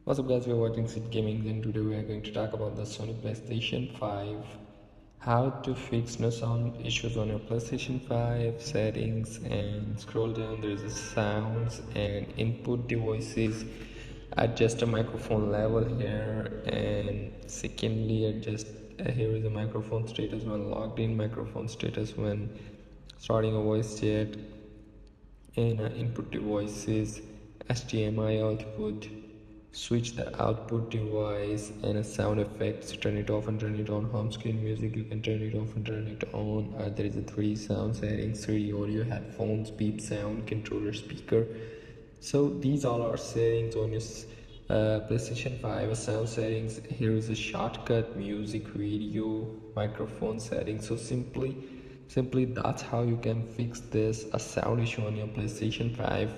What's up guys, we're watching Sid Gaming and today we are going to talk about the Sony PlayStation 5. How to fix no sound issues on your PlayStation 5 settings, and scroll down, there is a sounds and input devices. Adjust the microphone level here, and secondly adjust here is the microphone status when logged in, microphone status when starting a voice chat, and input devices, HDMI output, switch the output device, and a sound effects, turn it off and turn it on. Home screen music, you can turn it off and turn it on. There is a 3 sound settings, 3 audio, headphones, beep sound, controller, speaker. So these all are settings on your PlayStation 5 sound settings. Here is a shortcut, music, video, microphone settings. So simply that's how you can fix this a sound issue on your PlayStation 5.